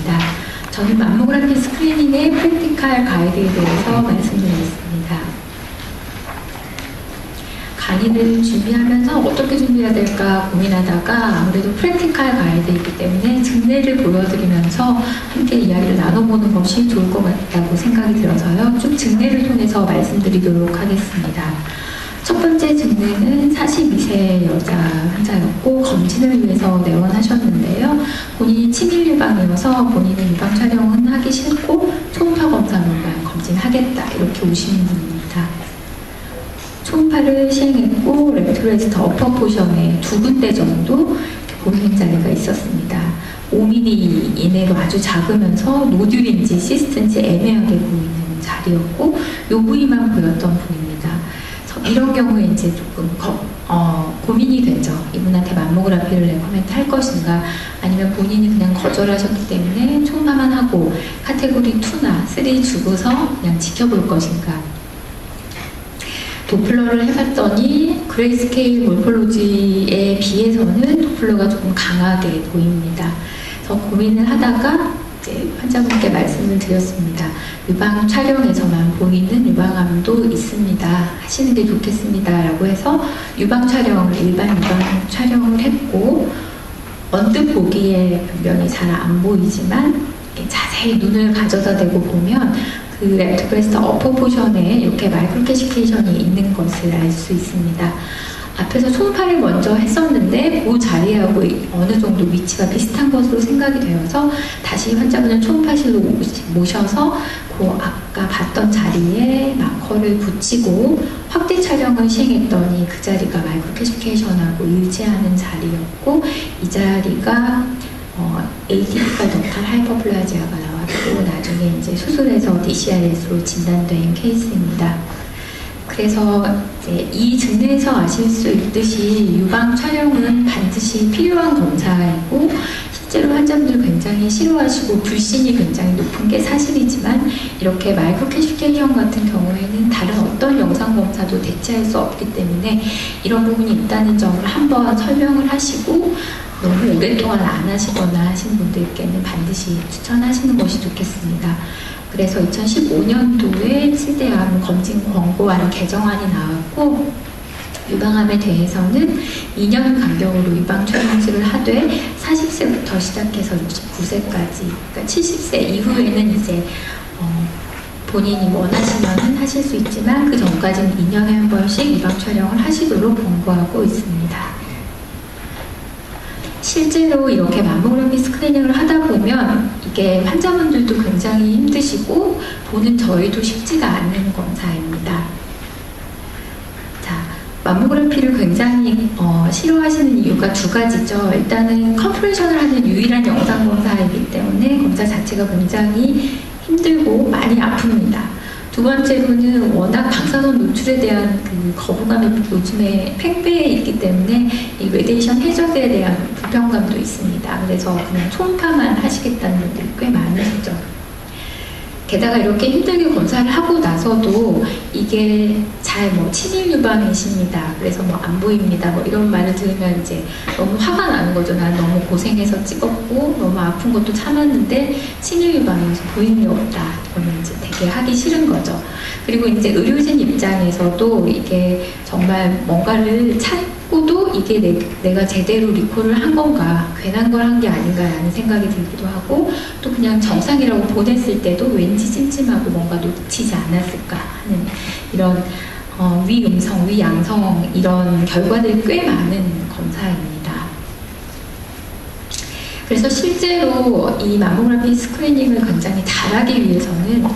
반갑습니다. 저는 맘모그래피 스크리닝의 프랙티컬 가이드에 대해서 말씀드리겠습니다. 강의를 준비하면서 어떻게 준비해야 될까 고민하다가 아무래도 프랙티컬 가이드이기 때문에 증례를 보여드리면서 함께 이야기를 나눠보는 것이 좋을 것 같다고 생각이 들어서요. 쭉 증례를 통해서 말씀드리도록 하겠습니다. 첫 번째 증례는 42세 여자 환자였고 검진을 위해서 내원하셨는데요. 본인이 치밀 유방이어서 본인은 유방 촬영은 하기 싫고 초음파 검사로만 검진하겠다 이렇게 오시는 분입니다. 초음파를 시행했고 렉트레스트 어퍼 포션에 2군데 정도 보이는 자리가 있었습니다. 5mm 이내로 아주 작으면서 노듈인지 시스트인지 애매하게 보이는 자리였고 이 부위만 보였던 분입니다. 이런 경우에 이제 조금 고민이 되죠. 이분한테 맘모그래피를 레코멘트 할 것인가 아니면 본인이 그냥 거절하셨기 때문에 초음파만 하고 카테고리 2나 3 주고서 그냥 지켜볼 것인가. 도플러를 해봤더니 그레이스케일 몰폴로지에 비해서는 도플러가 조금 강하게 보입니다. 그래서 고민을 하다가 이제 환자분께 말씀을 드렸습니다. 유방 촬영에서만 보이는 유방암도 있습니다. 하시는 게 좋겠습니다. 라고 해서 유방 촬영을, 일반 유방 촬영을 했고 언뜻 보기에 변변이 잘 안 보이지만 자세히 눈을 가져다 대고 보면 그 렉트브레스트 어퍼 포션에 이렇게 마이크로캐시테이션이 있는 것을 알 수 있습니다. 앞에서 초음파를 먼저 했었는데 그 자리하고 어느 정도 위치가 비슷한 것으로 생각이 되어서 다시 환자분을 초음파실로 모셔서 그 아까 봤던 자리에 마커를 붙이고 확대 촬영을 시행했더니 그 자리가 마이크로캐시테이션하고 일치하는 자리였고 이 자리가 에이티피컬 덕탈 하이퍼플라지아가 나왔고 나중에 이제 수술해서 DCIS로 진단된 케이스입니다. 그래서 이제 이 증례에서 아실 수 있듯이 유방 촬영은 반드시 필요한 검사이고 실제로 환자분들 굉장히 싫어하시고 불신이 굉장히 높은 게 사실이지만 이렇게 마이크로캐시테이션 같은 경우에는 다른 어떤 영상 검사도 대체할 수 없기 때문에 이런 부분이 있다는 점을 한번 설명을 하시고 너무 오랫동안 안 하시거나 하신 분들께는 반드시 추천하시는 것이 좋겠습니다. 그래서 2015년도에 7대암 검진 권고안 개정안이 나왔고 유방암에 대해서는 2년 간격으로 유방 촬영술을 하되 40세부터 시작해서 69세까지 그러니까 70세 이후에는 이제 본인이 원하시면 하실 수 있지만 그 전까지는 2년에 한 번씩 유방 촬영을 하시도록 권고하고 있습니다. 실제로 이렇게 맘모그래피 스크리닝을 하다 보면 이게 환자분들도 굉장히 힘드시고 보는 저희도 쉽지가 않은 검사입니다. 자, 맘모그래피를 굉장히 싫어하시는 이유가 2가지죠. 일단은 컴프레션을 하는 유일한 영상 검사이기 때문에 검사 자체가 굉장히 힘들고 많이 아픕니다. 2번째로는 워낙 방사선 노출에 대한 그 거부감이 요즘에 팽배해 있기 때문에 이 레디에이션 해저드에 대한 불편감도 있습니다. 그래서 그냥 초음파만 하시겠다는 분들이 꽤 많으시죠. 게다가 이렇게 힘들게 검사를 하고 나서도 이게 잘 친일 유방이십니다. 그래서 안 보입니다. 이런 말을 들으면 이제 너무 화가 나는 거죠. 난 너무 고생해서 찍었고 너무 아픈 것도 참았는데 친일 유방이어서 보이는 게 없다. 이거는 이제 되게 하기 싫은 거죠. 그리고 이제 의료진 입장에서도 이게 정말 뭔가를 찾고도 이게 내가 제대로 리콜을 한 건가, 괜한 걸 한 게 아닌가라는 생각이 들기도 하고 또 그냥 정상이라고 보냈을 때도 왠지 찜찜하고 뭔가 놓치지 않았을까 하는 이런 위음성, 위양성 이런 결과들이 꽤 많은 검사입니다. 그래서 실제로 이 맘모그래피 스크리닝을 굉장히 잘하기 위해서는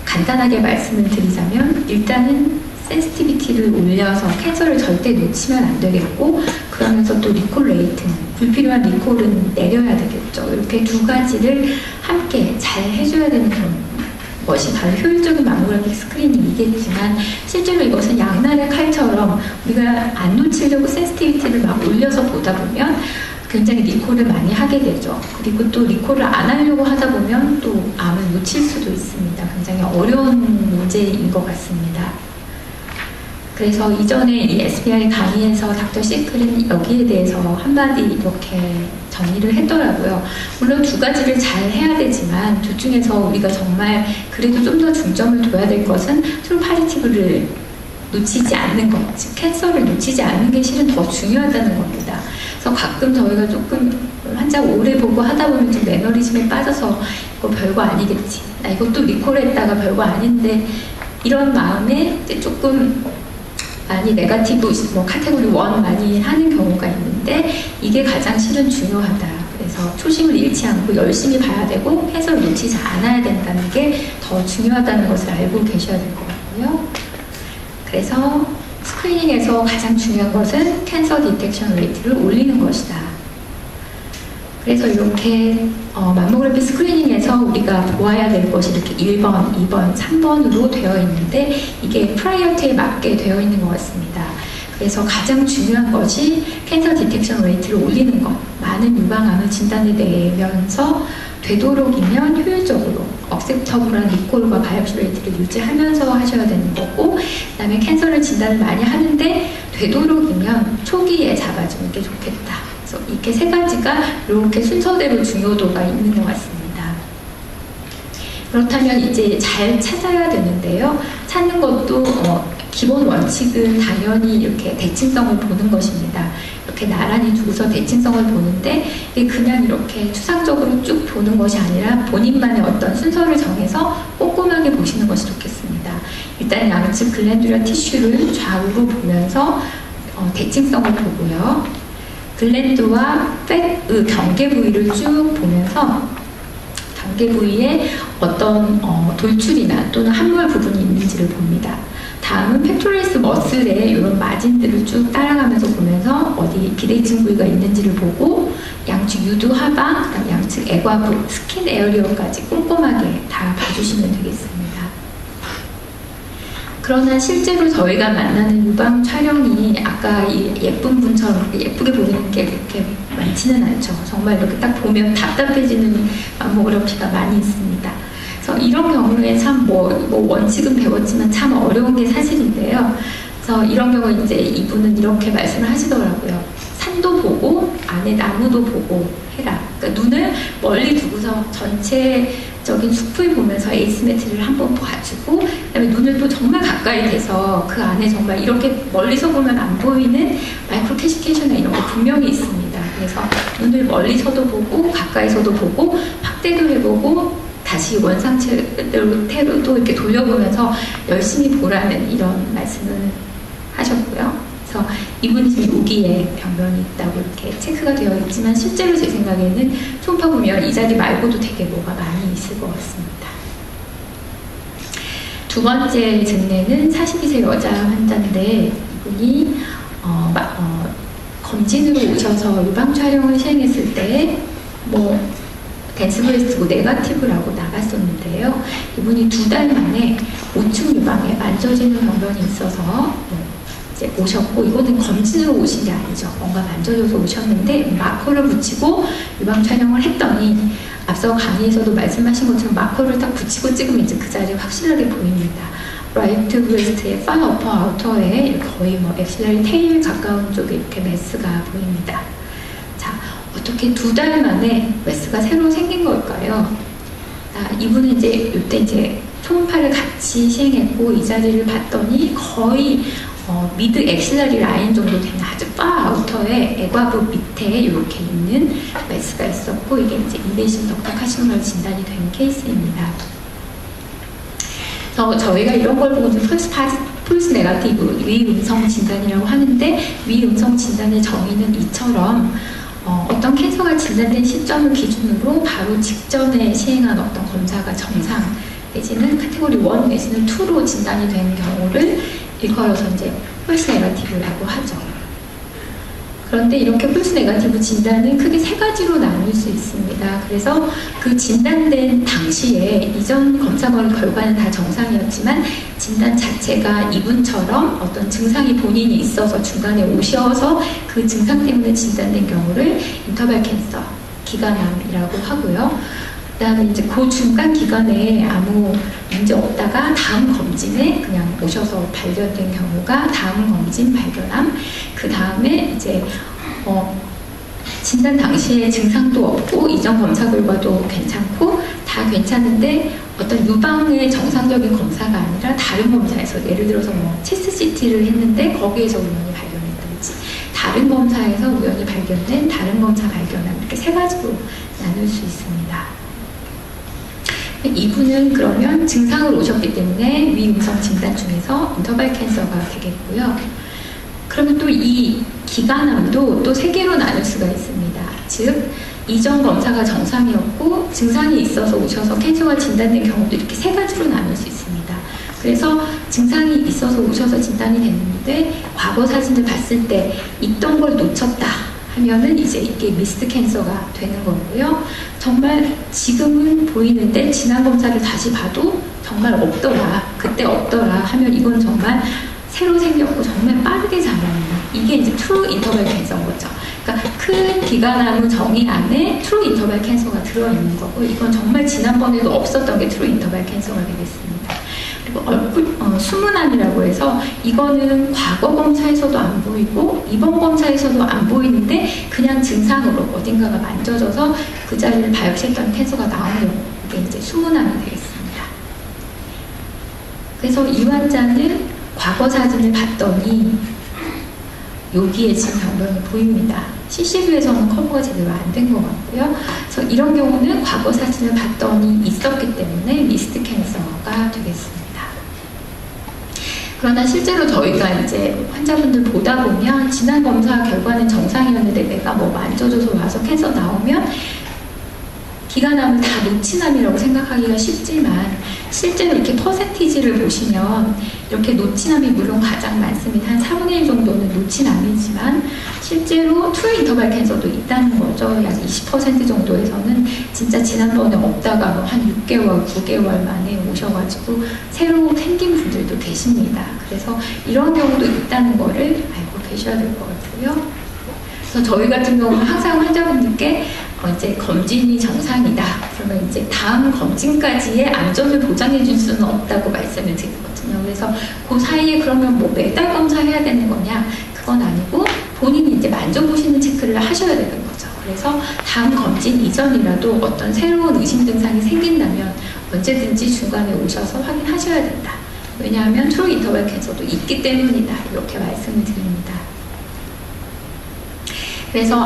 간단하게 말씀을 드리자면 일단은 센시티비티를 올려서 캔서를 절대 놓치면 안 되겠고 그러면서 또 리콜 레이트는 불필요한 리콜은 내려야 되겠죠. 이렇게 2가지를 함께 잘 해줘야 되는 것이 바로 효율적인 맘모그래피 스크리닝이겠지만 실제로 이것은 양날의 칼처럼 우리가 안 놓치려고 센시티비티를 막 올려서 보다 보면 굉장히 리콜을 많이 하게 되죠. 그리고 또 리콜을 안 하려고 하다 보면 또 암을 놓칠 수도 있습니다. 굉장히 어려운 문제인 것 같습니다. 그래서 이전에 이 SBI 강의에서 닥터 시클은 여기에 대해서 한마디 이렇게 정리를 했더라고요. 물론 두 가지를 잘 해야 되지만 둘 중에서 우리가 정말 그래도 좀 더 중점을 둬야 될 것은 트루 팔리티브를 놓치지 않는 것, 즉 캔서를 놓치지 않는 게 실은 더 중요하다는 겁니다. 그래서 가끔 저희가 조금 환자 오래 보고 하다 보면 좀 매너리즘에 빠져서 이거 별거 아니겠지, 나 이것도 리콜했다가 별거 아닌데 이런 마음에 이제 조금 많이 네거티브, 뭐 카테고리 1 많이 하는 경우가 있는데 이게 가장 실은 중요하다. 그래서 초심을 잃지 않고 열심히 봐야 되고 캔서를 놓치지 않아야 된다는 게 더 중요하다는 것을 알고 계셔야 될 것 같고요. 그래서 스크리닝에서 가장 중요한 것은 캔서 디텍션 레이트를 올리는 것이다. 그래서 이렇게 맘모그래피 스크리닝에서 우리가 보아야 될 것이 이렇게 1번, 2번, 3번으로 되어 있는데 이게 프라이어티에 맞게 되어 있는 것 같습니다. 그래서 가장 중요한 것이 캔서 디텍션 레이트를 올리는 것, 많은 유방암을 진단해내면서 되도록이면 효율적으로 억셉터블한 리콜과 바이옵시 레이트를 유지하면서 하셔야 되는 거고, 그 다음에 캔서를 진단을 많이 하는데 되도록이면 초기에 잡아주는 게 좋겠다. 그래서 이렇게 세 가지가 이렇게 순서대로 중요도가 있는 것 같습니다. 그렇다면 이제 잘 찾아야 되는데요. 찾는 것도 기본 원칙은 당연히 이렇게 대칭성을 보는 것입니다. 이렇게 나란히 두고서 대칭성을 보는데 이게 그냥 이렇게 추상적으로 쭉 보는 것이 아니라 본인만의 어떤 순서를 정해서 꼼꼼하게 보시는 것이 좋겠습니다. 일단 양측 글랜듈러 티슈를 좌우로 보면서 대칭성을 보고요. 글랜드와 팻의 경계 부위를 쭉 보면서 경계 부위에 어떤 돌출이나 또는 함몰 부분이 있는지를 봅니다. 다음은 팩토리스 머슬의 이런 마진들을 쭉 따라가면서 보면서 어디 비대칭 부위가 있는지를 보고 양측 유두 하방, 그다음 양측 애과부, 스킨 에어리어까지 꼼꼼하게 다 봐주시면 되겠습니다. 그러나 실제로 저희가 만나는 유방 촬영이 아까 이 예쁜 분처럼 예쁘게 보이는 게 그렇게 많지는 않죠. 정말 이렇게 딱 보면 답답해지는 맘모그래피가 많이 있습니다. 그래서 이런 경우에 참 원칙은 배웠지만 참 어려운 게 사실인데요. 그래서 이런 경우에 이제 이분은 이렇게 말씀을 하시더라고요. 산도 보고 안에 나무도 보고 해라. 그러니까 눈을 멀리 두고서 전체적인 숲을 보면서 에이시메트리를 한번 봐주고, 그다음에 눈을 또 정말 가까이 대서 그 안에 정말 이렇게 멀리서 보면 안 보이는 마이크로 캐시케이션이나 이런 거 분명히 있습니다. 그래서 눈을 멀리서도 보고 가까이서도 보고 확대도 해보고 다시 원상태로도 이렇게 돌려보면서 열심히 보라는 이런 말씀을 하셨고요. 그래서 이분이 지금 우기에 병변이 있다고 이렇게 체크가 되어 있지만 실제로 제 생각에는 초음파 보면 이 자리 말고도 되게 뭐가 많이 있을 것 같습니다. 두 번째 증례는 42세 여자 환자인데 이분이 검진으로 오셔서 유방 촬영을 시행했을 때 댄스브레스트 네거티브라고 나갔었는데요. 이분이 2달 만에 우측 유방에 만져지는 병변이 있어서 이제 오셨고, 이거는 검진으로 오신 게 아니죠. 뭔가 만져져서 오셨는데 마커를 붙이고 유방 촬영을 했더니 앞서 강의에서도 말씀하신 것처럼 마커를 딱 붙이고 찍으면 이제 그 자리 확실하게 보입니다. 라이트 브레스트의 파 어퍼 아우터에 거의 엑실러리 테일 가까운 쪽에 이렇게 메스가 보입니다. 자, 어떻게 2달 만에 메스가 새로 생긴 걸까요? 이분은 이때 이제 초음파를 같이 시행했고 이 자리를 봤더니 거의 미드 엑실러리 라인 정도 되는 아주 파 아우터에 애과부 밑에 이렇게 있는 메스가 있었고, 이게 이제 인베이션 덕탁 카시노라로 진단이 된 케이스입니다. 그래서 저희가 이런 걸 보고 폴스 네거티브 위음성 진단이라고 하는데, 위음성 진단의 정의는 이처럼 어떤 캔서가 진단된 시점을 기준으로 바로 직전에 시행한 어떤 검사가 정상 내지는 카테고리 1 내지는 2로 진단이 된 경우를 일컬어서 이제 폴스 네거티브라고 하죠. 그런데 이렇게 폴스 네거티브 진단은 크게 3가지로 나눌 수 있습니다. 그래서 그 진단된 당시에 이전 검사 결과는 다 정상이었지만 진단 자체가 이분처럼 어떤 증상이 본인이 있어서 중간에 오셔서 그 증상 때문에 진단된 경우를 인터벌 캔서, 기관암이라고 하고요. 그다음에 이제 그 중간 기간에 아무 문제 없다가 다음 검진에 그냥 오셔서 발견된 경우가 다음 검진 발견함. 그 다음에 이제 진단 당시에 증상도 없고 이전 검사 결과도 괜찮고 다 괜찮은데 어떤 유방의 정상적인 검사가 아니라 다른 검사에서 예를 들어서 뭐 체스트 CT를 했는데 거기에서 우연히 발견했든지 다른 검사에서 우연히 발견된 다른 검사 발견함 이렇게 세 가지로 나눌 수 있습니다. 이분은 그러면 증상으로 오셨기 때문에 위음성 진단 중에서 인터벌 캔서가 되겠고요. 그러면 또 이 기관암도 또 세 개로 나눌 수가 있습니다. 즉 이전 검사가 정상이었고 증상이 있어서 오셔서 캔서가 진단된 경우도 이렇게 세 가지로 나눌 수 있습니다. 그래서 증상이 있어서 오셔서 진단이 됐는데 과거 사진을 봤을 때 있던 걸 놓쳤다 하면은 이제 이게 미스트 캔서가 되는 거고요. 정말 지금은 보이는데 지난 검사를 다시 봐도 정말 없더라, 그때 없더라 하면 이건 정말 새로 생겼고 정말 빠르게 자라는 이게 이제 트루 인터벌 캔서인 거죠. 그러니까 큰 기관암의 정의 안에 트루 인터벌 캔서가 들어있는 거고 이건 정말 지난번에도 없었던 게 트루 인터벌 캔서가 되겠습니다. 그리고 얼굴 수문암이라고 해서 이거는 과거 검사에서도 안 보이고 이번 검사에서도 안 보이는데 그냥 증상으로 어딘가가 만져져서 그 자리를 바이옵시했던 캔서가 나오는 경우 이게 이제 수문암이 되겠습니다. 그래서 이 환자는 과거 사진을 봤더니 여기에 지금 병변이 보입니다. CCV에서는 커버가 제대로 안 된 것 같고요. 그래서 이런 경우는 과거 사진을 봤더니 있었기 때문에 미스트 캔서가 되겠습니다. 그러나 실제로 저희가 이제 환자분들 보다 보면 지난 검사 결과는 정상이었는데 내가 뭐 만져줘서 와서 캔서 나오면 기관암을 다 노친암이라고 생각하기가 쉽지만 실제로 이렇게 퍼센티지를 보시면 이렇게 노친암이 물론 가장 많습니다. 한 4분의 1 정도는 노친암이지만 실제로 트루 인터벌 캔서도 있다는 거죠. 약 20% 정도에서는 진짜 지난번에 없다가 뭐 한 6개월, 9개월 만에 오셔가지고 새로 생긴 분들도 계십니다. 그래서 이런 경우도 있다는 거를 알고 계셔야 될 것 같고요. 그래서 저희 같은 경우는 항상 환자분들께 이제 검진이 정상이다. 그러면 이제 다음 검진까지의 안전을 보장해 줄 수는 없다고 말씀을 드리거든요. 그래서 그 사이에 그러면 뭐 매달 검사해야 되는 거냐? 그건 아니고 본인이 이제 만져보시는 체크를 하셔야 되는 거죠. 그래서 다음 검진 이전이라도 어떤 새로운 의심 증상이 생긴다면 언제든지 중간에 오셔서 확인하셔야 된다. 왜냐하면 트루 인터벌 캔서도 있기 때문이다. 이렇게 말씀을 드립니다. 그래서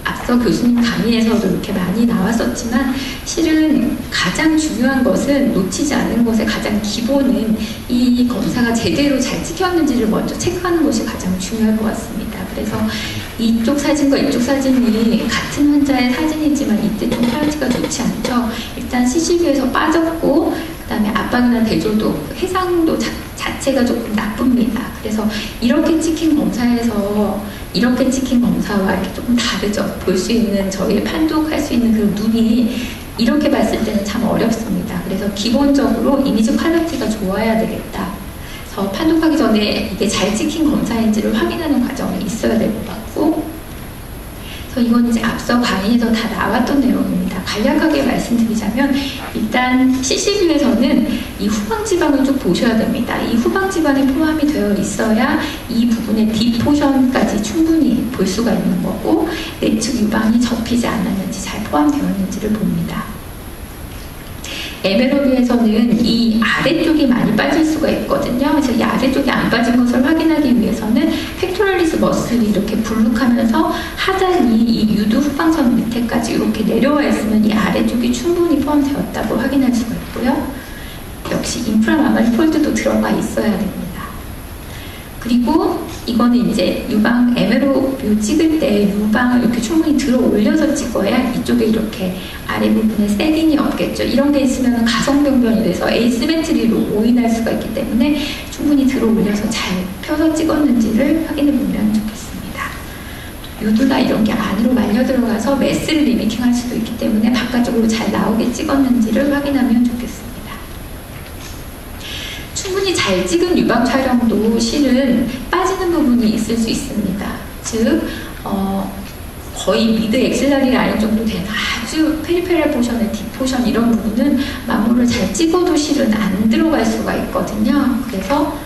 앞서 교수님 강의에서도 이렇게 많이 나왔었지만 실은 가장 중요한 것은 놓치지 않는 것의 가장 기본은 이 검사가 제대로 잘 찍혔는지를 먼저 체크하는 것이 가장 중요할 것 같습니다. 그래서 이쪽 사진과 이쪽 사진이 같은 환자의 사진이지만 이때 좀 퀄리티가 좋지 않죠. 일단 CCV에서 빠졌고 그 다음에 압박이나 대조도 해상도 자체가 조금 나쁩니다. 그래서 이렇게 찍힌 검사에서 이렇게 찍힌 검사와 이렇게 조금 다르죠. 볼 수 있는 저희의 판독할 수 있는 그 눈이 이렇게 봤을 때는 참 어렵습니다. 그래서 기본적으로 이미지 퀄리티가 좋아야 되겠다. 그래서 판독하기 전에 이게 잘 찍힌 검사인지를 확인하는 과정이 있어야 될 것 같고 그래서 이건 이제 앞서 강의에서 다 나왔던 내용입니다. 간략하게 말씀드리자면 일단 CCV에서는 이 후방지방을 쭉 보셔야 됩니다. 이 후방지방에 포함이 되어 있어야 이 부분의 뒷포션까지 충분히 볼 수가 있는 거고 내측 유방이 접히지 않았는지 잘 포함되어 있는지를 봅니다. MROV에서는 이 아래쪽이 많이 빠질 수가 있거든요. 그래서 이 아래쪽이 안 빠진 것을 확인하기 위해서는 팩토럴리스 머슬이 이렇게 불룩하면서 하단이 이 유두 후방선 밑에까지 이렇게 내려와 있으면 이 아래쪽이 충분히 포함되었다고 확인할 수가 있고요. 역시 인프라마마리 폴드도 들어가 있어야 됩니다. 그리고 이거는 이제 유방 MRO 찍을 때 유방을 이렇게 충분히 들어 올려서 찍어야 이쪽에 이렇게 아래 부분에 세딘이 없겠죠. 이런 게 있으면 가성병변이 돼서 에이시메트리로 오인할 수가 있기 때문에 충분히 들어 올려서 잘 펴서 찍었는지를 확인해 보면 좋겠습니다. 유두나 이런 게 안으로 말려 들어가서 매스를 리미팅할 수도 있기 때문에 바깥쪽으로 잘 나오게 찍었는지를 확인하면 좋겠습니다. 충분히 잘 찍은 유방 촬영도 실은 빠지는 부분이 있을 수 있습니다. 즉 거의 미드 엑셀러리 라인 정도 되는 아주 페리페럴 포션의 딥포션 이런 부분은 만물을 잘 찍어도 실은 안 들어갈 수가 있거든요. 그래서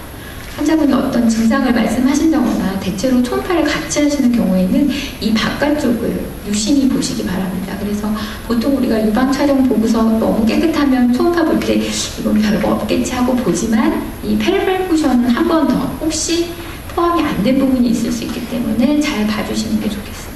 환자분이 어떤 증상을 말씀하신다거나 대체로 초음파를 같이 하시는 경우에는 이 바깥쪽을 유심히 보시기 바랍니다. 그래서 보통 우리가 유방 촬영 보고서 너무 깨끗하면 초음파 볼 때 이건 별거 없겠지 하고 보지만 이 페리페럴 포션은 한 번 더 혹시 포함이 안 된 부분이 있을 수 있기 때문에 잘 봐주시는 게 좋겠습니다.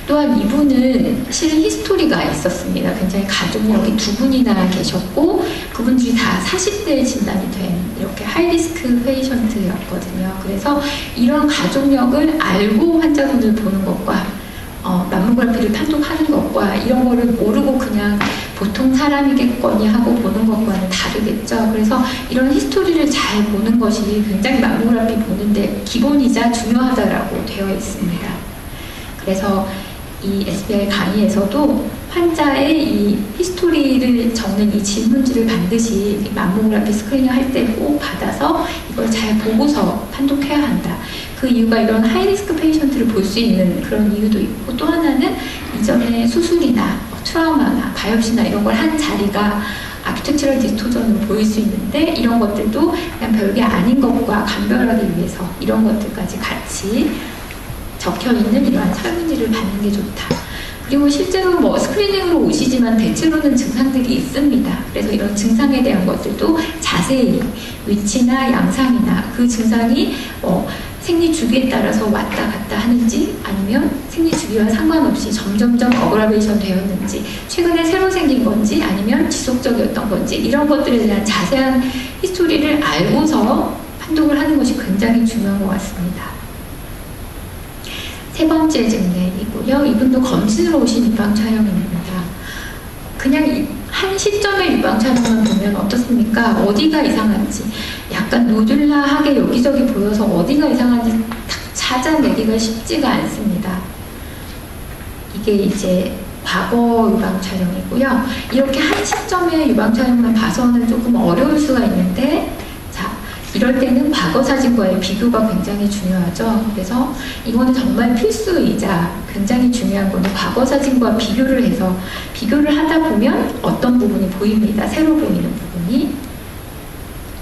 또한 이분은 실은 히스토리가 있었습니다. 굉장히 가족력이 2분이나 계셨고 그분들이 다 40대 진단이 된 이렇게 하이리스크 페이션트였거든요. 그래서 이런 가족력을 알고 환자분을 보는 것과 맘모그래피를 판독하는 것과 이런 거를 모르고 그냥 보통 사람이겠거니 하고 보는 것과는 다르겠죠. 그래서 이런 히스토리를 잘 보는 것이 굉장히 맘모그래피 보는데 기본이자 중요하다라고 되어 있습니다. 그래서 이 SBI 강의에서도 환자의 이 히스토리를 적는 이 질문지를 반드시 맘모그래피 스크리닝 할 때 꼭 받아서 이걸 잘 보고서 판독해야 한다. 그 이유가 이런 하이리스크 페이션트를 볼 수 있는 그런 이유도 있고 또 하나는 이전에 수술이나 트라우마나 바이옵시나 이런 걸 한 자리가 아키텍처럴 디스토전으로 보일 수 있는데 이런 것들도 그냥 별게 아닌 것과 감별하기 위해서 이런 것들까지 같이 적혀있는 이러한 설문지를 받는 게 좋다. 그리고 실제로 뭐 스크리닝으로 오시지만 대체로는 증상들이 있습니다. 그래서 이런 증상에 대한 것들도 자세히 위치나 양상이나 그 증상이 생리 주기에 따라서 왔다 갔다 하는지 아니면 생리 주기와 상관없이 점점점 어그라베이션 되었는지 최근에 새로 생긴 건지 아니면 지속적이었던 건지 이런 것들에 대한 자세한 히스토리를 알고서 판독을 하는 것이 굉장히 중요한 것 같습니다. 세 번째 증례이고요. 이분도 검진으로 오신 유방 촬영입니다. 그냥 한 시점의 유방 촬영만 보면 어떻습니까? 어디가 이상한지 약간 노듈라하게 여기저기 보여서 어디가 이상한지 딱 찾아내기가 쉽지가 않습니다. 이게 이제 과거 유방 촬영이고요. 이렇게 한 시점의 유방 촬영만 봐서는 조금 어려울 수가 있는데 이럴 때는 과거 사진과의 비교가 굉장히 중요하죠. 그래서 이거는 정말 필수이자 굉장히 중요한 거는 과거 사진과 비교를 해서 비교를 하다 보면 어떤 부분이 보입니다. 새로 보이는 부분이.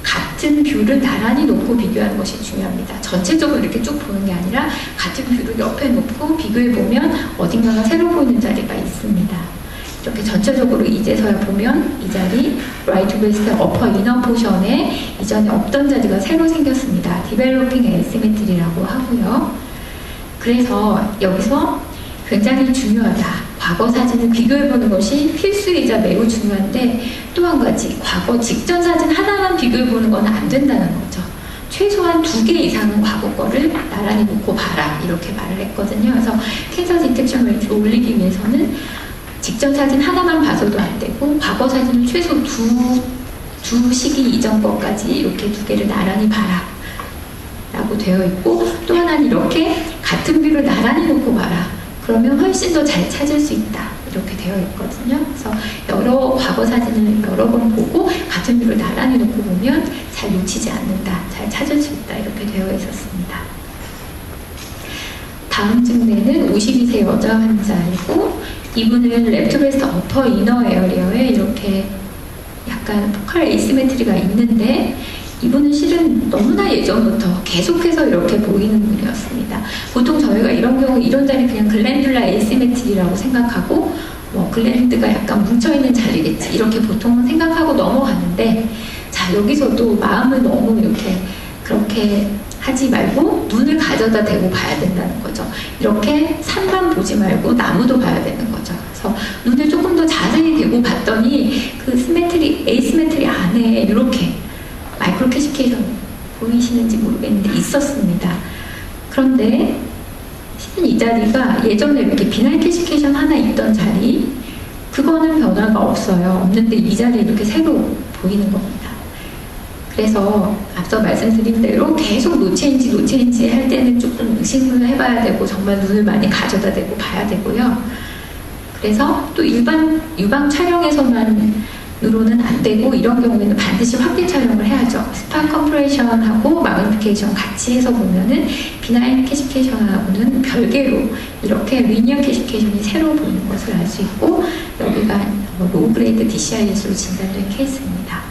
같은 뷰를 나란히 놓고 비교하는 것이 중요합니다. 전체적으로 이렇게 쭉 보는 게 아니라 같은 뷰를 옆에 놓고 비교해 보면 어딘가가 새로 보이는 자리가 있습니다. 이렇게 전체적으로 이제서야 보면 이 자리 라이트 브레스트 어퍼 이너 포션에 이전에 없던 자리가 새로 생겼습니다. 디벨로핑 에시메트리라고 하고요. 그래서 여기서 굉장히 중요하다. 과거 사진을 비교해보는 것이 필수이자 매우 중요한데 또 한 가지 과거 직전 사진 하나만 비교해보는 건 안 된다는 거죠. 최소한 2개 이상은 과거 거를 나란히 놓고 봐라 이렇게 말을 했거든요. 그래서 캔서 디텍션 레이트를 올리기 위해서는 직전 사진 하나만 봐서도 안 되고 과거 사진을 최소 두 시기 이전 것까지 이렇게 2개를 나란히 봐라 라고 되어 있고 또 하나는 이렇게 같은 뷰를 나란히 놓고 봐라 그러면 훨씬 더 잘 찾을 수 있다 이렇게 되어 있거든요. 그래서 여러 과거 사진을 여러 번 보고 같은 뷰를 나란히 놓고 보면 잘 놓치지 않는다 잘 찾을 수 있다 이렇게 되어 있었습니다. 다음 증례는 52세 여자 환자이고 이분은 랩트 브레스트 어퍼 이너 에어리어에 이렇게 약간 포칼 에이시메트리가 있는데 이분은 실은 너무나 예전부터 계속해서 이렇게 보이는 분이었습니다. 보통 저희가 이런 경우 이런 자리 그냥 글랜듈라 에이시메트리라고 생각하고 글랜드가 약간 뭉쳐있는 자리겠지 이렇게 보통은 생각하고 넘어가는데 자 여기서도 마음을 너무 이렇게 그렇게 하지 말고 눈을 가져다 대고 봐야 된다는 거죠. 이렇게 산만 보지 말고 나무도 봐야 되는 거죠. 그래서 눈을 조금 더 자세히 대고 봤더니 그 에이시메트리 안에 이렇게 마이크로 캐시케이션 보이시는지 모르겠는데 있었습니다. 그런데 실은 이 자리가 예전에 이렇게 비나일 캐시케이션 하나 있던 자리 그거는 변화가 없어요. 없는데 이 자리에 이렇게 새로 보이는 겁니다. 그래서 앞서 말씀드린 대로 계속 노체인지 할 때는 조금 의심을 해봐야 되고 정말 눈을 많이 가져다 대고 봐야 되고요. 그래서 또 일반 유방 촬영에서만 으로는 안 되고, 이런 경우에는 반드시 확대 촬영을 해야죠. 스파 컴프레션하고 마그니피케이션 같이 해서 보면은 비나인 캐시피케이션하고는 별개로 이렇게 리니어 캐시피케이션이 새로 보이는 것을 알 수 있고, 여기가 로우 그레이드 DCIS로 진단된 케이스입니다.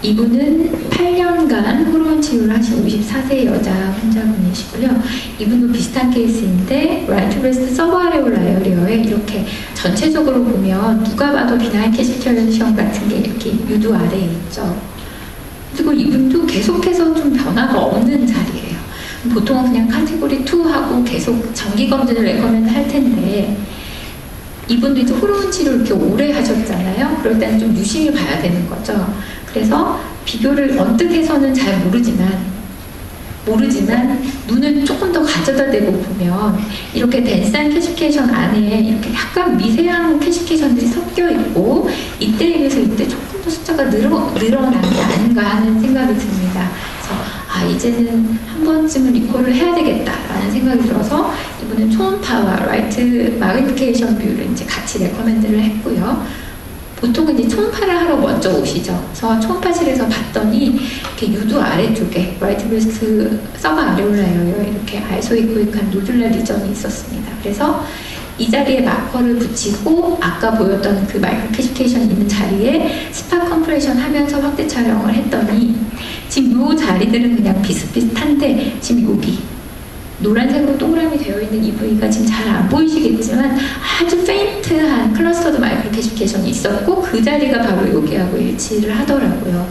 이분은 8년간 호르몬 치료를 하신 54세 여자 환자분이시고요. 이분도 비슷한 케이스인데 라이트 브레스트 서브아레올라 에어리어에 이렇게 전체적으로 보면 누가 봐도 비나인 캐시피케이션 같은 게 이렇게 유두 아래에 있죠. 그리고 이분도 계속해서 좀 변화가 없는 자리예요. 보통은 그냥 카테고리 2하고 계속 정기 검진을 레커멘드 할 텐데, 이분도 이제 호르몬 치료를 이렇게 오래 하셨잖아요. 그럴 때는 좀 유심히 봐야 되는 거죠. 그래서 비교를 언뜻 해서는 잘 모르지만 눈을 조금 더 가져다 대고 보면 이렇게 덴스한 캐시피케이션 안에 이렇게 약간 미세한 캐시피케이션들이 섞여 있고, 이때에 비해서 이때 조금 더 숫자가 늘어난 게 아닌가 하는 생각이 듭니다. 그래서 이제는 한 번쯤은 리콜을 해야 되겠다라는 생각이 들어서 이분은 초음파와 라이트 마그니피케이션 뷰를 이제 같이 레커멘드를 했고요. 보통은 이제 초음파를 하러 먼저 오시죠. 그래서 초음파실에서 봤더니 이렇게 유두 아래쪽에 라이트 브레스트 서브 아레올라에어 이렇게 알소이코익한 노듈라 리전이 있었습니다. 그래서 이 자리에 마커를 붙이고 아까 보였던 그 마이크로 캐시피케이션 있는 자리에 스파 컴프레션 하면서 확대 촬영을 했더니 지금 이 자리들은 그냥 비슷비슷한데 지금 여기 노란색으로 동그라미 되어 있는 이 부위가 지금 잘 안 보이시겠지만 아주 페인트한 클러스터드 마이크로 캐시피케이션이 있었고, 그 자리가 바로 여기하고 일치를 하더라고요.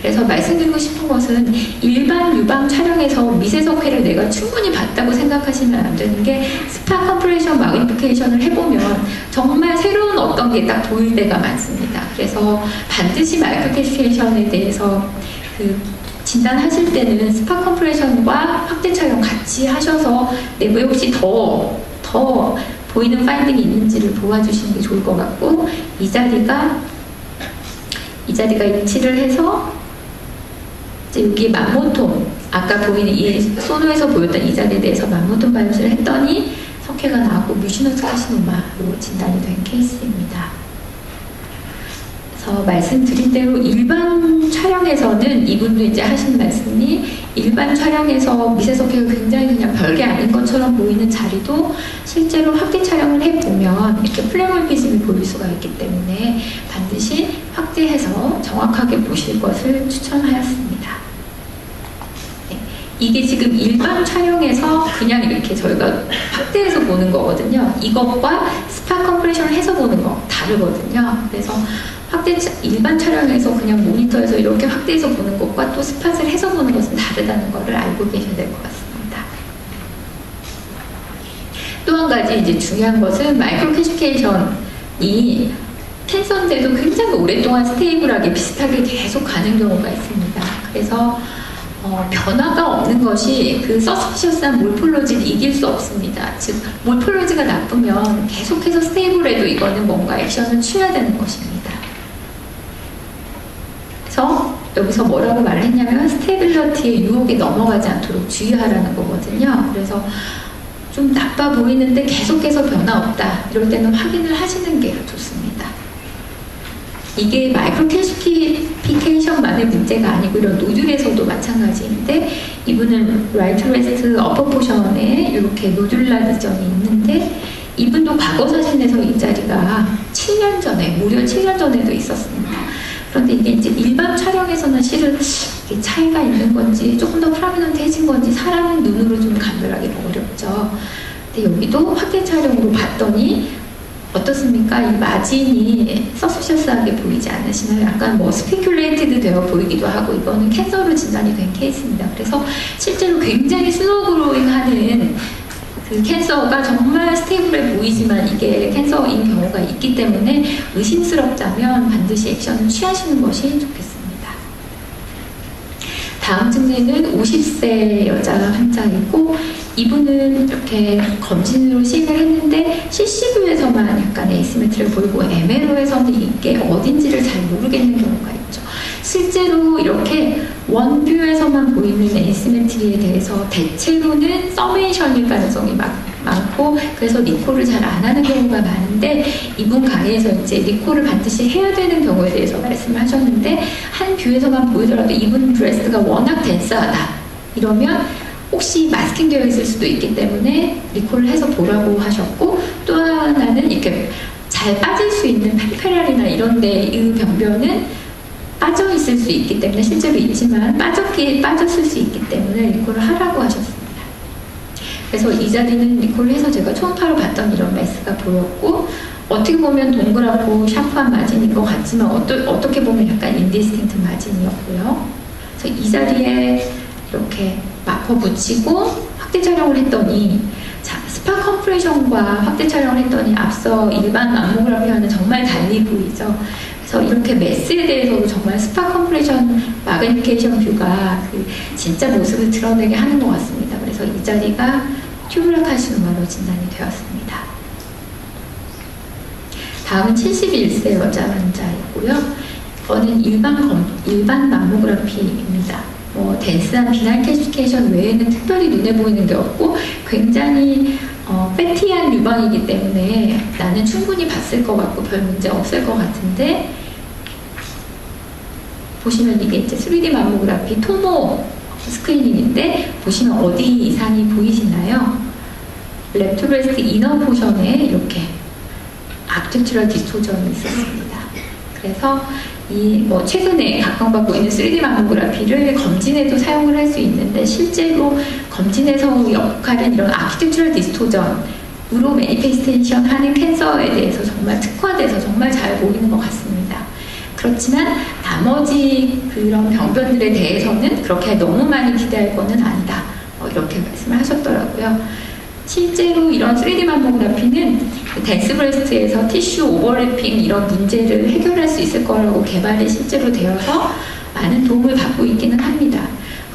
그래서 말씀드리고 싶은 것은 일반 유방 촬영에서 미세석회를 내가 충분히 봤다고 생각하시면 안 되는 게, 스파 컴프레션 마그니피케이션을 해보면 정말 새로운 어떤 게 딱 보일 때가 많습니다. 그래서 반드시 마이크로 캐시피케이션에 대해서 진단하실 때는 스파 컴프레션과 확대 촬영 같이 하셔서 내부에 혹시 더 보이는 파인딩이 있는지를 도와주시는 게 좋을 것 같고, 이 자리가 일치를 해서 이제 여기 만모톰, 아까 보이는 이 소노에서 보였던 이 자리에 대해서 만모톰 바이오시를 했더니 석회가 나고 뮤시너스 카시노마로 진단이 된 케이스입니다. 그래서 말씀드린 대로 일반 촬영에서는 이분도 이제 하신 말씀이, 일반 촬영에서 미세석회가 굉장히 그냥 별게 아닌 것처럼 보이는 자리도 실제로 확대 촬영을 해보면 이렇게 플레몰피즘이 보일 수가 있기 때문에 반드시 확대해서 정확하게 보실 것을 추천하였습니다. 이게 지금 일반 촬영에서 그냥 이렇게 저희가 확대해서 보는 거거든요. 이것과 스파 컴프레션을 해서 보는 거 다르거든요. 그래서 일반 촬영에서 그냥 모니터에서 이렇게 확대해서 보는 것과 또 스팟을 해서 보는 것은 다르다는 것을 알고 계셔야 될 것 같습니다. 또 한 가지 이제 중요한 것은 마이크로 캐시피케이션이 캔서인데도 굉장히 오랫동안 스테이블하게 비슷하게 계속 가는 경우가 있습니다. 그래서 변화가 없는 것이 그 서스피셔스한 몰폴로지를 이길 수 없습니다. 즉 몰폴로지가 나쁘면 계속해서 스테이블해도 이거는 뭔가 액션을 취해야 되는 것입니다. 그래서 여기서 뭐라고 말을 했냐면 스테빌러티의 유혹에 넘어가지 않도록 주의하라는 거거든요. 그래서 좀 나빠 보이는데 계속해서 변화 없다, 이럴 때는 확인을 하시는 게 좋습니다. 이게 마이크로 캐시피케이션만의 문제가 아니고 이런 노듈에서도 마찬가지인데, 이분은 라이트 브레스트 어퍼 포션에 이렇게 노듈라 리전이 있는데, 이분도 과거 사진에서 이 자리가 7년 전에, 무려 7년 전에도 있었습니다. 그런데 이게 이제 일반 촬영에서는 실은 차이가 있는 건지 조금 더 프라미넌트해진 건지 사람 눈으로 좀 감별하기가 어렵죠. 근데 여기도 확대 촬영으로 봤더니 어떻습니까? 이 마진이 서스피셔스하게 보이지 않으시나요? 약간 스피큘레이티드 되어 보이기도 하고, 이거는 캔서로 진단이 된 케이스입니다. 그래서 실제로 굉장히 슬로우 그로잉하는 그 캔서가 정말 스테이블해 보이지만 이게 캔서인 경우가 있기 때문에 의심스럽다면 반드시 액션을 취하시는 것이 좋겠습니다. 다음 증세는 50세 여자 환자이고, 이분은 이렇게 검진으로 시행을 했는데 CCV에서만 약간 에이시메트리를 보이고 MRO에서는 이게 어딘지를 잘 모르겠는 경우가 있죠. 실제로 이렇게 원뷰에서만 보이는 에이시메트리에 대해서 대체로는 서메이션일 가능성이 많고 그래서 리콜을 잘 안 하는 경우가 많은데 이분 강의에서 이제 리콜을 반드시 해야 되는 경우에 대해서 말씀을 하셨는데 한 뷰에서만 보이더라도 이분 브레스트가 워낙 덴스하다 이러면 혹시 마스킹 되어 있을 수도 있기 때문에 리콜을 해서 보라고 하셨고 또 하나는 이렇게 잘 빠질 수 있는 페리페랄이나 이런 데의 병변은 빠져 있을 수 있기 때문에 실제로 있지만 빠졌을 수 있기 때문에 리콜을 하라고 하셨습니다. 그래서 이 자리는 리콜을 해서 제가 초음파로 봤던 이런 메스가 보였고 어떻게 보면 동그랗고 샤프한 마진인 것 같지만 어떻게 보면 약간 인디스팅트 마진이었고요. 그래서 이 자리에 이렇게 마커 붙이고 확대 촬영을 했더니 자, 스파 컴프레션과 확대 촬영을 했더니 앞서 일반 맘모그라피와는 정말 달리 보이죠. 그래서 이렇게 메스에 대해서도 정말 스파 컴프레션 마그니피케이션 뷰가 그 진짜 모습을 드러내게 하는 것 같습니다. 그래서 이 자리가 튜브럴 카시노마로 진단이 되었습니다. 다음은 71세 여자 환자이고요. 이거는 일반 맘모그라피입니다. 덴스한 비날 캐시케이션 외에는 특별히 눈에 보이는 게 없고 굉장히 패티한 유방이기 때문에 나는 충분히 봤을 것 같고 별 문제 없을 것 같은데 보시면 이게 이제 3D 맘모그라피 토모 스크리닝인데 보시면 어디 이상이 보이시나요? 랩트 브레스트 이너 포션에 이렇게 아크텍처럴 디스토전이 있었습니다. 그래서 최근에 각광받고 있는 3D 맘모그라피를 검진에도 사용을 할 수 있는데 실제로 검진에서 역할은 이런 아키텍처럴 디스토전으로 매니페스테이션 하는 캔서에 대해서 정말 특화돼서 정말 잘 보이는 것 같습니다. 그렇지만 나머지 그런 병변들에 대해서는 그렇게 너무 많이 기대할 것은 아니다. 이렇게 말씀을 하셨더라고요. 실제로 이런 3D 맘모그라피는 덴스 브레스트에서 티슈 오버래핑 이런 문제를 해결할 수 있을 거라고 개발이 실제로 되어서 많은 도움을 받고 있기는 합니다.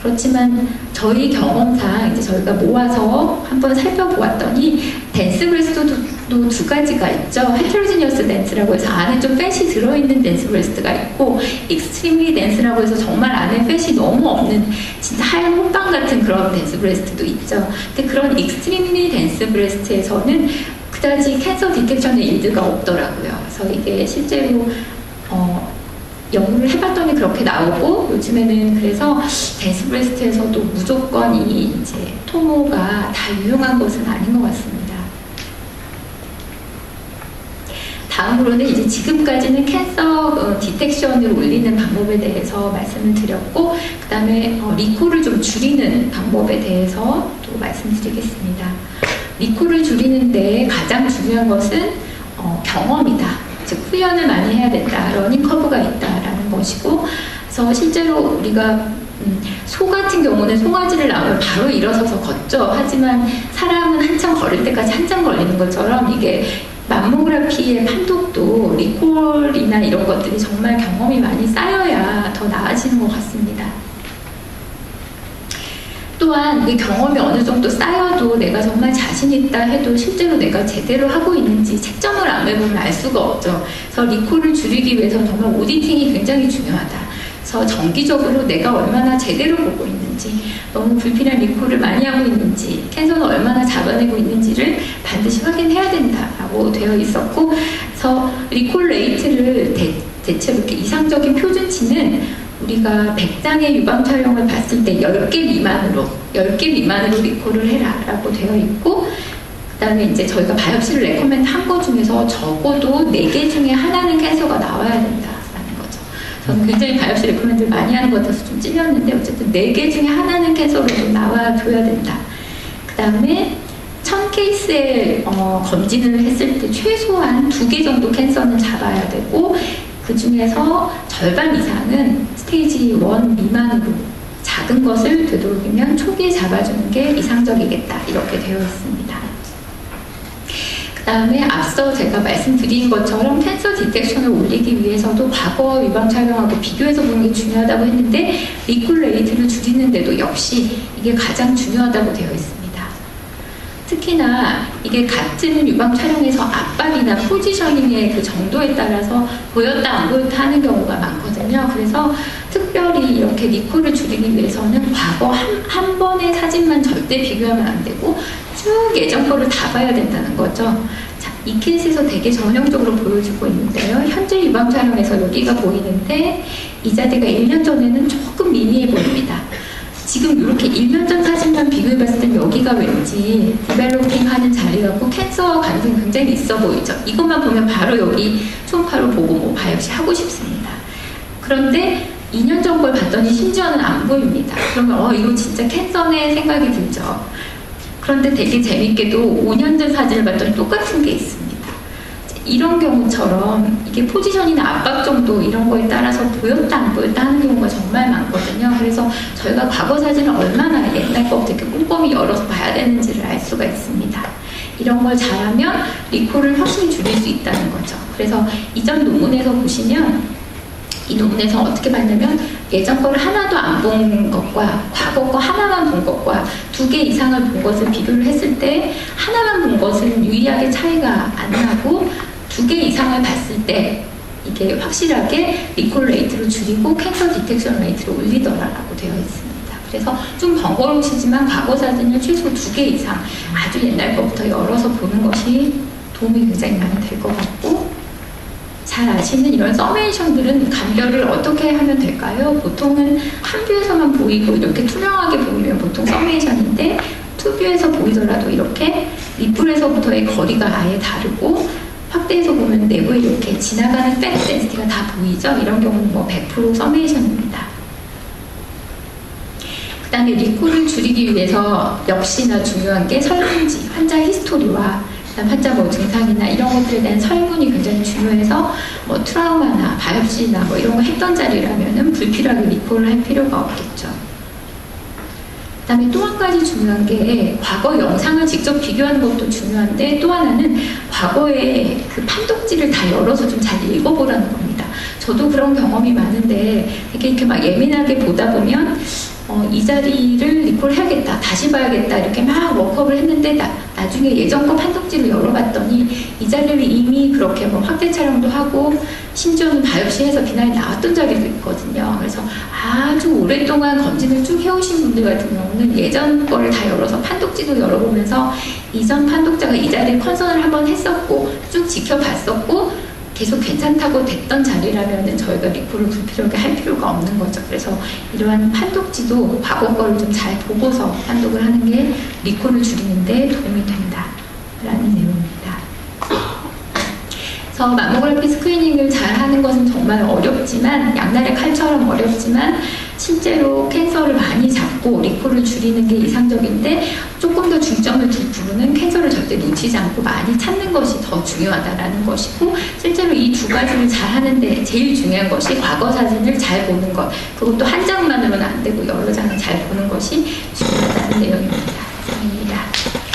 그렇지만 저희 경험상 이제 저희가 모아서 한번 살펴보았더니 덴스 브레스트도 두 가지가 있죠. 헤테로지니어스 덴스라고 해서 안에 좀 팻이 들어있는 덴스 브레스트가 있고 익스트림리 덴스라고 해서 정말 안에 팻이 너무 없는 진짜 하얀 혼방 같은 그런 덴스 브레스트도 있죠. 근데 그런 익스트림리 덴스 브레스트에서는 그다지 캔서 디텍션의 일드가 없더라고요. 그래서 이게 실제로 연구를 해봤더니 그렇게 나오고 요즘에는 그래서 덴스 브레스트에서도 무조건 이 이제 토모가 다 유용한 것은 아닌 것 같습니다. 다음으로는 이제 지금까지는 캔서 디텍션을 올리는 방법에 대해서 말씀을 드렸고 그 다음에 리콜을 좀 줄이는 방법에 대해서 또 말씀드리겠습니다. 리콜을 줄이는데 가장 중요한 것은 경험이다. 즉 훈련을 많이 해야 된다. 러닝 커브가 있다라는 것이고 그래서 실제로 우리가 소 같은 경우는 송아지를 낳으면 바로 일어서서 걷죠. 하지만 사람은 한참 걸을 때까지 한참 걸리는 것처럼 이게 맘모그라피의 판독도 리콜이나 이런 것들이 정말 경험이 많이 쌓여야 더 나아지는 것 같습니다. 또한 그 경험이 어느 정도 쌓여도 내가 정말 자신 있다 해도 실제로 내가 제대로 하고 있는지 채점을 안 해보면 알 수가 없죠. 그래서 리콜을 줄이기 위해서는 정말 오디팅이 굉장히 중요하다. 그래서 정기적으로 내가 얼마나 제대로 보고 있는지, 너무 불필요한 리콜을 많이 하고 있는지, 캔서는 얼마나 잡아내고 있는지를 반드시 확인해야 된다라고 되어 있었고, 그래서 리콜 레이트를 대체로 이렇게 이상적인 표준치는 우리가 100장의 유방 촬영을 봤을 때 10개 미만으로 리콜을 해라 라고 되어 있고 그 다음에 이제 저희가 바이옵시를 레코멘드 한 것 중에서 적어도 4개 중에 하나는 캔서가 나와야 된다라는 거죠. 저는 굉장히 바이옵시 레코멘드를 많이 하는 것 같아서 좀 찔렸는데 어쨌든 4개 중에 하나는 캔서로 나와줘야 된다. 그 다음에 1000케이스의 검진을 했을 때 최소한 2개 정도 캔서는 잡아야 되고 그 중에서 절반 이상은 스테이지 1 미만으로 작은 것을 되도록이면 초기에 잡아주는 게 이상적이겠다 이렇게 되어 있습니다. 그 다음에 앞서 제가 말씀드린 것처럼 캔서 디텍션을 올리기 위해서도 과거 유방 촬영하고 비교해서 보는 게 중요하다고 했는데 리콜 레이트를 줄이는데도 역시 이게 가장 중요하다고 되어 있습니다. 특히나 이게 같은 유방 촬영에서 압박이나 포지셔닝의 그 정도에 따라서 보였다 안 보였다 하는 경우가 많거든요. 그래서 특별히 이렇게 리콜을 줄이기 위해서는 과거 한 번의 사진만 절대 비교하면 안 되고 쭉 예전 거를 다 봐야 된다는 거죠. 자, 이 케이스에서 되게 전형적으로 보여주고 있는데요. 현재 유방 촬영에서 여기가 보이는데 이 자리가 1년 전에는 조금 미미해 보입니다. 지금 이렇게 1년 전 사진만 비교해봤을 땐 여기가 왠지 디벨로핑 하는 자리 같고 캔서 가능성이 굉장히 있어 보이죠. 이것만 보면 바로 여기 초음파로 보고 뭐 바이옵시 하고 싶습니다. 그런데 2년 전 걸 봤더니 심지어는 안 보입니다. 그러면 이거 진짜 캔서네 생각이 들죠. 그런데 되게 재밌게도 5년 전 사진을 봤더니 똑같은 게 있습니다. 이런 경우처럼 이게 포지션이나 압박 정도 이런 거에 따라서 보였다 안 보였다 하는 경우가 정말 많거든요. 그래서 저희가 과거 사진을 얼마나 옛날 거부터 이렇게 꼼꼼히 열어서 봐야 되는지를 알 수가 있습니다. 이런 걸 잘하면 리콜을 확실히 줄일 수 있다는 거죠. 그래서 이전 논문에서 보시면 이 논문에서 어떻게 봤냐면 예전 거를 하나도 안 본 것과 과거 거 하나만 본 것과 2개 이상을 본 것을 비교를 했을 때 하나만 본 것은 유의하게 차이가 안 나고 2개 이상을 봤을 때 이게 확실하게 리콜 레이트를 줄이고 캔서 디텍션 레이트를 올리더라라고 되어 있습니다. 그래서 좀 번거로우시지만 과거 사진을 최소 2개 이상 아주 옛날 것부터 열어서 보는 것이 도움이 굉장히 많이 될 것 같고, 잘 아시는 이런 서메이션들은 감별을 어떻게 하면 될까요? 보통은 한 뷰에서만 보이고 이렇게 투명하게 보이면 보통 서메이션인데, 투뷰에서 보이더라도 이렇게 리플에서부터의 거리가 아예 다르고 확대해서 보면 내부에 이렇게 지나가는 백 덴시티가 다 보이죠? 이런 경우는 뭐 100% 서메이션입니다. 그 다음에 리콜을 줄이기 위해서 역시나 중요한 게 설문지, 환자 히스토리와 환자 뭐 증상이나 이런 것들에 대한 설문이 굉장히 중요해서 뭐 트라우마나 바이옵시나 뭐 이런 거 했던 자리라면은 불필요하게 리콜을 할 필요가 없겠죠. 그 다음에 또 한 가지 중요한 게 과거 영상을 직접 비교하는 것도 중요한데, 또 하나는 과거에 그 판독지를 다 열어서 좀 잘 읽어보라는 겁니다. 저도 그런 경험이 많은데 되게 이렇게 막 예민하게 보다 보면 이 자리를 리콜해야겠다, 다시 봐야겠다 이렇게 막 워크업을 했는데 나중에 예전 거 판독지를 열어봤더니 이 자리를 이미 그렇게 뭐 확대 촬영도 하고 심지어는 바이옵시해서 비난이 나왔던 자리도 있거든요. 그래서 아주 오랫동안 검진을 쭉 해오신 분들 같은 경우는 예전 거를 다 열어서 판독지도 열어보면서 이전 판독자가 이 자리에 컨선을 한번 했었고 쭉 지켜봤었고 계속 괜찮다고 됐던 자리라면 저희가 리콜을 불필요하게 할 필요가 없는 거죠. 그래서 이러한 판독지도 과거 거를 좀 잘 보고서 판독을 하는 게 리콜을 줄이는데 도움이 된다라는 내용입니다. 그래서 마모그래피 스크리닝을 잘 하는 것은 정말 어렵지만, 양날의 칼처럼 어렵지만 실제로 캔서를 많이 잡고 리콜을 줄이는 게 이상적인데, 조금 더 중점을 둘 부분은 캔서를 절대 놓치지 않고 많이 찾는 것이 더 중요하다라는 것이고, 실제로 이 두 가지를 잘 하는데 제일 중요한 것이 과거 사진을 잘 보는 것, 그것도 한 장만으로는 안 되고 여러 장을 잘 보는 것이 중요하다는 내용입니다. 감사합니다.